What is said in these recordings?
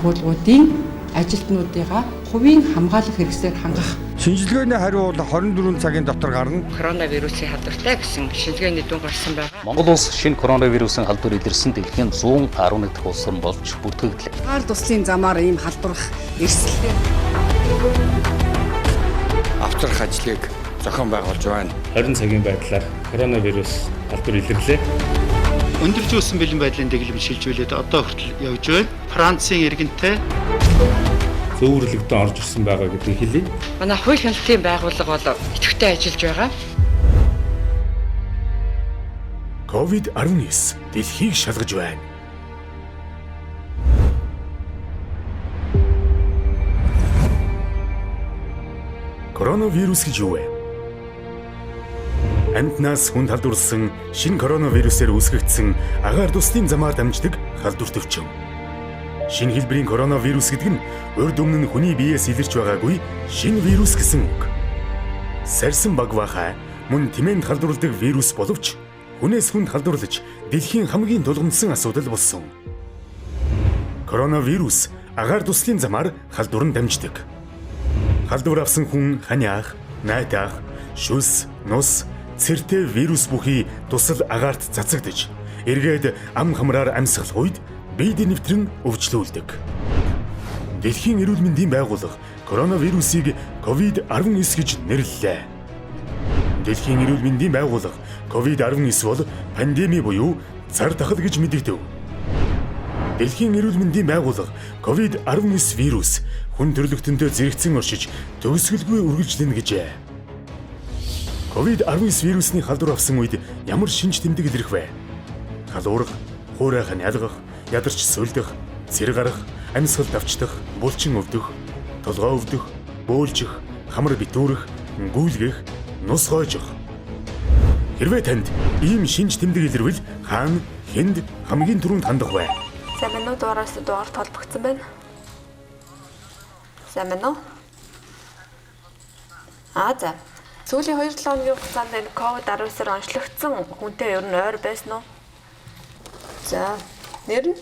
байгууллагуудын ажилтнуудыгаа хувийн хамгаалах хэрэгслээр хангах. Шинжилгээний хариу бол 24 цагийн дотор гарна. Коронавирусын халдвартай гэсэн шинжилгээний дүн гарсан байна. Монгол улс шинэ коронавирусын халдвар илэрсэн дэлхийн 111 дахь улс болж бүртгэгдлээ. Агаар туслын замаар ийм халдварх эрсдэлтэй Авчрах ажлыг зохион байгуулж байна. 20 цагийн байдлаар коронавирус халдвар илэрлээ. Өндөрж өссөн бэлэн байдлын дэглэм шилжүүлээд одоо хүртэл явж байна. Францын иргэнтэй Зөвөрлөгтөн орж ирсэн байгаа гэдгийг хэлье. Манай хууль хяналтын байгууллага бол идэвхтэй ажиллаж байгаа. COVID-19 дэлхийг шалгаж байна. Коронавирус гэж юу вэ? Амьтнаас хүнд халдварласан шинэ коронавирусээр үүсгэгдсэн агаар туслын замаар дамждаг халдвар төвчм. Шинэ хэлбэрийн коронавирус гэдэг нь урд өмнө нь хүний биеэс илэрч байгаагүй шинэ вирус гэсэн үг. Сарсан багвахай мөн тэмээнд халдварладаг вирус боловч хүнээс хүнд халдварлаж дэлхийн хамгийн тулгымдсан асуудал болсон. Коронавирус агаар туслын замаар халдвар дамждаг. Халдвар авсан хүн ханиах, найтах, шүс, нус, цэртэй вирус бүхий тусал агаарт цацагдж, эргээд ам хамраар амьсгалах үед биед нэвтрэн өвчлүүлдэг. Дэлхийн эрүүл мэндийн байгууллага коронавирусыг COVID-19 гэж нэрлэлээ. Дэлхийн эрүүл мэндийн байгууллага COVID-19 бол пандеми буюу цар тахал гэж мэдэгдэв. Дэлхийн эрүүл мэндийн байгууллага COVID-19 вирус хүн төрөлхтөнтэй зэрэгцэн оршиж төгсгөлгүй үргэлжлэнэ гэжээ. COVID-19 вирусны халдвар авсан үед ямар шинж тэмдэг илэрх вэ? Халуурах, хуурай ханиалгах, ядарч сүлдэх, цэр гарах, амьсгал давчдах, булчин өвдөх, толгой өвдөх, бөөлжих, хамар битүүрэх, гүйлгэх, нус хойжих. Хэрвээ танд ийм шинж тэмдэг илэрвэл хаана, хэнд хамгийн түрүүнд хандах вэ? Сайн мэнүү дугаараас дугаар толбогдсон байна. Сайн мэнүү? За. Сүүлийн 2-7 хоногийн хугацаанд энэ COVID-19-ээр онцлогдсон хүнтэй ер нь ойр байсан уу? За, нэр нь?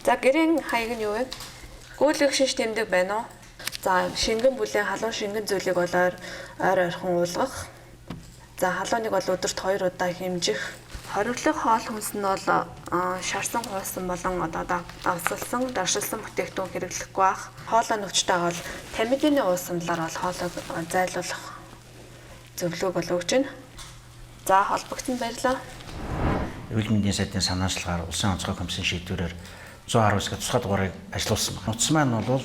За, гэрийн хаяг нь юу вэ? Гүйлгэх шинж тэмдэг байна уу? За, шингэн бүлийн халуун шингэн зүйлийг бол ойр ойрхон уулгах. За, халууныг бол өдөрт 2 удаа хэмжих. Хориглох хоол хүнс нь бол шарсан хуусан болон авсалсан, даршилсан бүтээгдэхүүн хэрэглэхгүй бах. Хоолой нөхчтэй бол тамидины уусамлаар бол хоолойг зайлуулах зөвлөгөөг бол өгч байна. За, холбогдсон баярлалаа. Эрүүл мэндийн сайдын санаачлагаар улсын онцгой комиссын шийдвэрээр 119 тусгай дугаарыг ажилуулсан байна. Нутц маань бол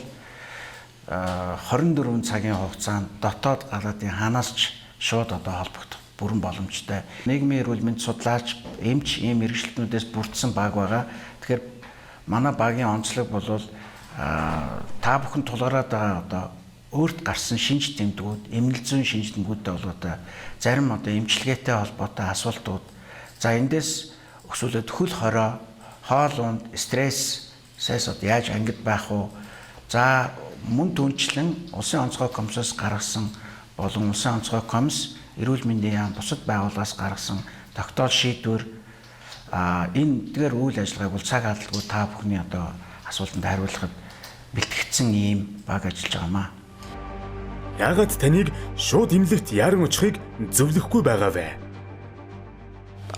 24 цагийн хугацаанд дотоод галаадын ханаас ч шууд холбогдох бүрэн боломжтой. Нийгмийн эрүүл мэнд судлаач, эмч, ийм мэргэжилтнүүдээс бүрдсэн баг байгаа. Тэгэхээр манай багийн онцлог бол та бүхэн тулгараад байгаа өөрт гарсан шинж тэмдгүүд, эмнэлэг зүйн шинж тэмдгүүдтэй бол зарим эмчилгээтэй холбоотой асуултууд. За эндээс өсвөлөд хөл хорой, хоол унд, стрессээс яаж ангид байх вэ? За мөн түнчлэн улсын онцгой комиссоос гаргасан болон улсын онцгой комисс эрүүл мэндийн яам бусад байгууллагаас гаргасан тогтоол шийдвэр энэ дээр үйл ажиллагааг бол цаг алдалгүй та бүхний асуултанд хариулахад бэлтгэгдсэн ийм баг ажиллаж байгаамаа. Яагаад таныг шууд эмнэлэгт яран очихыг зөвлөхгүй байгаа вэ?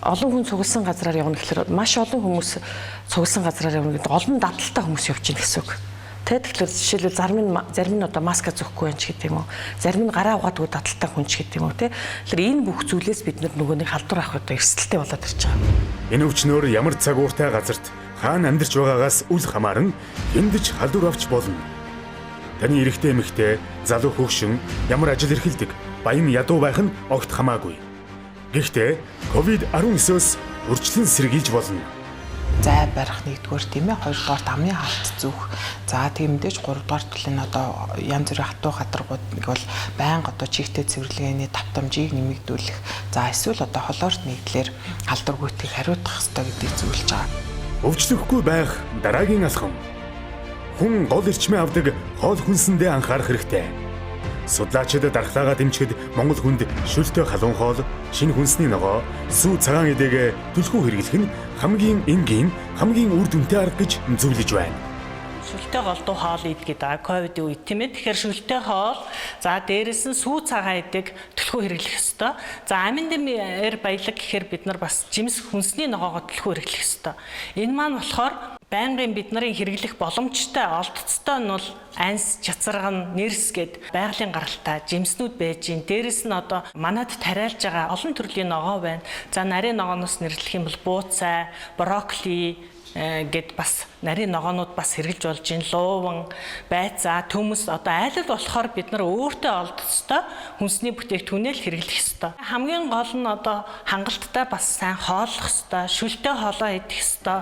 Олон хүн цугласан газраар явна гэхэлэр маш олон хүмүүс цугласан газраар явна гэдэг олон дадалтай хүмүүс явж байна гэсэн үг. Тэгэхээр жишээлбэл зарим нь маска зөөхгүй байж гэдэг юм уу? Зарим нь гараа угаадаг дадалтай хүн ч гэдэг юм уу те? Тэгэхээр энэ бүх зүйлээс бид нөгөөний халдвар авах эрсдэлтэй болоод ирж байгаа. Энэ өвчнөөр ямар цаг ууртай газарт хаана амьдарч байгаагаас үл хамааран эндэж халдвар авч болно. Таны эрэгтэй эмэгтэй, залуу хөгшин ямар ажил эрхэлдэг, баян ядуу байх нь огт хамаагүй. Гэхдээ COVID-19-с өрчлөн сэргийлж болно. Зай барих нэгдүгээр тийм ээ, хоёрдугаар амны халт зүүх. За тийм мэдээж гуравдугаар төлөв янз бүрийн хатуу хатаргууд бол байнга чихтэй цэвэрлэгээний давтамжийг нэмэгдүүлэх. За эсвэл холоорт нэгдлэр халдвар гүйцэтгэх хариуцах ёстой гэдгийг зөвлөж байгаа. Өвчлөхгүй байх дараагийн алхам. Хүн гол эрчмээ авдаг хоол хүнсэндээ анхаарах хэрэгтэй. Судлаачид дархлаагаа дэмжихэд Монгол хүнд шөлтөө халуун хоол, шинэ хүнсний ногоо, сүү цагаан эдээг түлхүү хэрэглэх нь хамгийн энгийн, хамгийн үр дүнтэй арга гэж зөвлөж байна. Шүлтэй голдуу хоол идгээд байгаа ковидын үед тийм ээ. Тэгэхээр шүлтэй хоол, за дээрэс нь сүү цагаан идэг түлхүү хэрэглэх ёстой. За амин дээр баялаг гэхээр бид нар бас жимс хүнсний ногоогоо түлхүү хэрэглэх ёстой. Энэ маань болохоор байнгын бид нарын хэрэглэх боломжтой олдцтой нь бол анс, чацарган, нэрс гэд байгалийн гаралтай жимснүүд байж гин. Дээрэс нь одоо манад тариалж байгаа олон төрлийн ногоо байна. За нарийн ногооноос нэрлэх юм бол бууцай, брокколи гэд бас нарийн ногоонууд бас хэрэглэж болж гин. Лууван, байцаа, төмөс одоо айл болохоор бид нар өөртөө олдцтой хүнсний бүтээгдэхүүнээ л хэрэглэх ёстой. Хамгийн гол нь одоо хангалттай бас сайн хооллох ёстой, шүлтэй хоолоо идэх ёстой.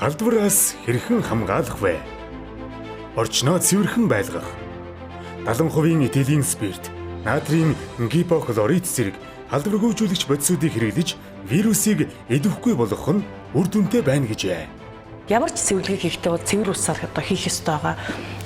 Халдвараас хэрхэн хамгаалах вэ? Орчноо цэвэрхэн байлгах. 70% этилийн спирт, натрийн гипохлорид зэрэг халдваргүйжүүлэгч бодисуудыг хэрэглэж вирусыг идэвхгүй болгох нь үр дүнтэй байна гэжээ. Ямар ч цэвэрлэгийг хийхдээ бол цэвэр усаар одоо хийх ёстой байгаа.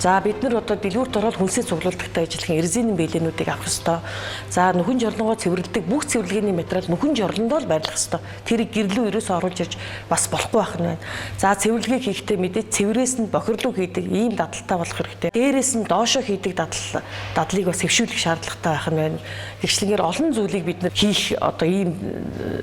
За бид нар одоо дэлгүүрт ороод хүнсээ цуглуулдагтай ажиллах резинийн бэлэнүүдийг авах ёстой. За нүхэн жорлонгоо цэвэрлэдэг бүх цэвэрлэгээний материал нүхэн жорлондоо л байрлах ёстой. Тэрийг гэрлүү ерөөсөө оруулж ирж бас болохгүй байх нь байна. За цэвэрлэгийг хийхдээ мэдээж цэврээс нь бохирлуу хийдэг ийм дадалтай болох хэрэгтэй. Дээрээс нь доошоо хийдэг дадлыг бас хэвшүүлэх шаардлагатай байх нь байна. Тэгшлэнгээр олон зүйлийг бид нар хийх одоо ийм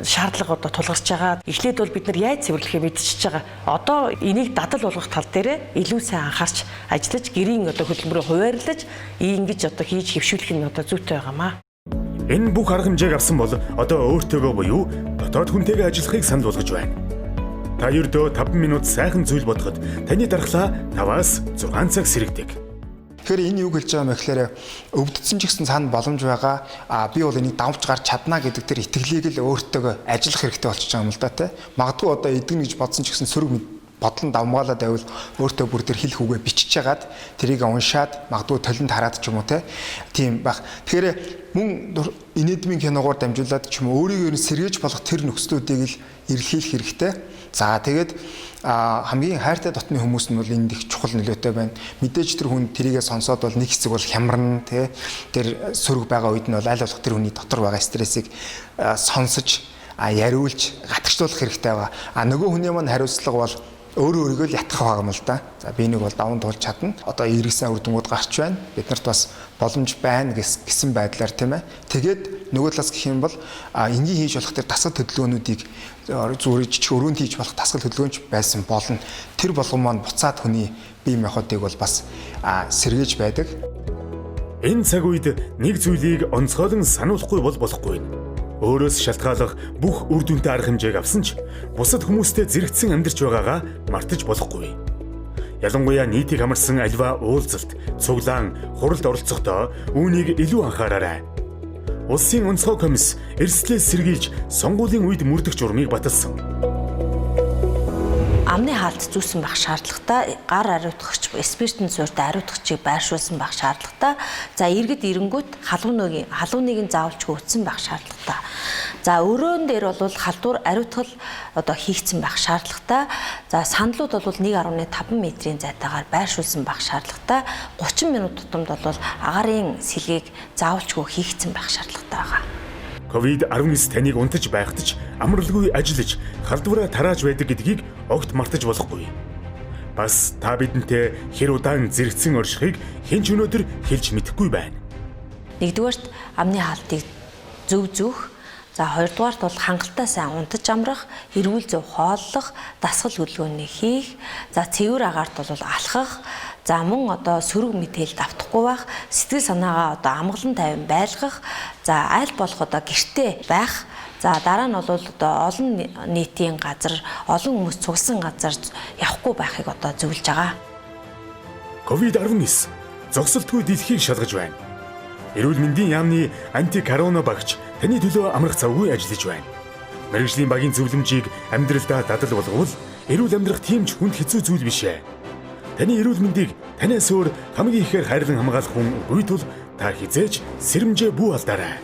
шаардлага одоо тулгарч байгаа. Эхлээд бол бид нар яаж цэвэрлэхээ мэдчихэж байгаа. Одоо энийг дадал болгох тал дээр илүү сайн анхаарч ажиллаж гэрийн одоо хөдөлмөрөөр хуваарлаж ингэж одоо хийж хэвшүүлэх нь одоо зүйтэй байгаамаа. Энэ бүх арга хэмжээг авсан бол одоо өөртөөгөө буюу дотоод хүнтэйгээ ажиллахыг санал болгож байна. Та ердөө 5 минут сайхан зүйл бодоход таны дархлаа 5-аас 6 цаг сэрэгдэг. Тэгэхээр энэ юу хэлж байгаа юм гэхээр өвдсөн ч гэсэн цаана боломж байгаа. Би бол энийг давж гарч чадна гэдэг тэр итгэлийг л өөртөөгөө ажиллах хэрэгтэй болчихж байгаа юм л да тий. Магадгүй одоо эдгэн гэж бодсон ч гэсэн сөрөг бодлон давмгаалаад байвал өөртөө бүр тэр хэл хүүгээ бичиж хагаад тэрийг уншаад магадгүй толинд хараад ч юм уу тийм байх. Тэгэхээр мөн инэдмийн киногоор дамжуулаад ч юм уу өөрийгөө сэргээж болох тэр нөхцлүүдийг л эрэлхийлэх хэрэгтэй. За тэгээд хамгийн хайртай дотны хүмүүс нь бол энд их чухал нөлөөтэй байна. Мэдээж тэр хүн тэрийгээ сонсоод бол нэг хэсэг бол хямрна тий. Тэр сөрөг байгаа үед нь бол аль болох тэр хүний дотор байгаа стрессийг сонсож яриулж гатгчлуулах хэрэгтэй байгаа. Нөгөө хүний маань хариуцлага бол өөрөө өөрийгөө л ятгах байгаа юм л да. За би нэг бол даван туулж чадна. Одоо иргэсэн үр дүнгууд гарч байна. Бид нарт бас боломж байна гэсэн байдлаар тийм ээ. Тэгээд нөгөө талаас гэх юм бол энгийн хийж болох тэр дасгал хөдөлгөөнүүдийг зүрж өрөөнд хийж болох дасгал хөдөлгөөнч байсан болно. Тэр болгон маань буцаад хүний бие махбодыг бол бас сэргээж байдаг. Энэ цаг үед нэг зүйлийг онцгойлон сануулахгүй бол болохгүй. Өөрөөс шалтгаалах бүх үр дүнтэй арга хэмжээг авсан ч бусад хүмүүстэй зэрэгцэн амьдарч байгаагаа мартаж болохгүй. Ялангуяа нийтийг хамарсан альва уулзалт, цуглаан, хуралд оролцохдоо үүнийг илүү анхаараарай. Улсын онцгой комисс эрсдлээс сэргийлж сонгуулийн үед мөрдөх журмыг баталсан. Амны хаалт зүүсэн байх шаардлагатай, гар ариутгагч, спиртэн суурьтай ариутгагчийг байршуулсан байх шаардлагатай. За иргэд ирэнгүүт халууныг заавалчгүй үтсэн байх шаардлагатай. За өрөөн дээр бол халдвар ариутгал одоо хийгдсэн байх шаардлагатай. За саналууд бол 1.5 метрийн зайтаагаар байршуулсан байх шаардлагатай. 30 минут тутамд бол агаарын сэлгийг заавалчгүй хийгдсэн байх шаардлагатай байгаа. COVID-19 таныг унтаж байхад ч амралгүй ажиллаж халдвараа тарааж байдаг гэдгийг огт мартаж болохгүй. Бас та бидэнтэй хэр удаан зэрэгцэн оршихыг хэн ч өнөөдөр хэлж мэдэхгүй байна. Нэгдүгээрт амны хаалтыг зөв зүүх, за хоёрдугаарт бол хангалттай сайн унтаж амрах, эрүүл зөв хооллох, дасгал хөдөлгөөнийг хийх, за цэвэр агаарт бол алхах, за мөн одоо сөрөг мэдээлэл автахгүй байх, сэтгэл санаагаа одоо амгалан тайван байлгах, за аль болох одоо гэртээ байх. За дараа нь бол одоо олон нийтийн газар, олон хүмүүс цугсан газар явахгүй байхыг одоо зөвлөж байгаа. COVID-19 зогсолтгүй дэлхийг шалгаж байна. Эрүүл мэндийн яамны анти-корона багч таны төлөө амрах завгүй ажиллаж байна. Мэргэжлийн багийн зөвлөмжийг амьдралдаа дадал болговол эрүүл амьдрах тийм ч хүнд хэцүү зүйл биш ээ. Таны эрүүл мэндийг танаас өөр хамгийн ихээр хайрлан хамгаалах хүн үгүй тул та хизээж сэрэмжээ бүү алдаарай.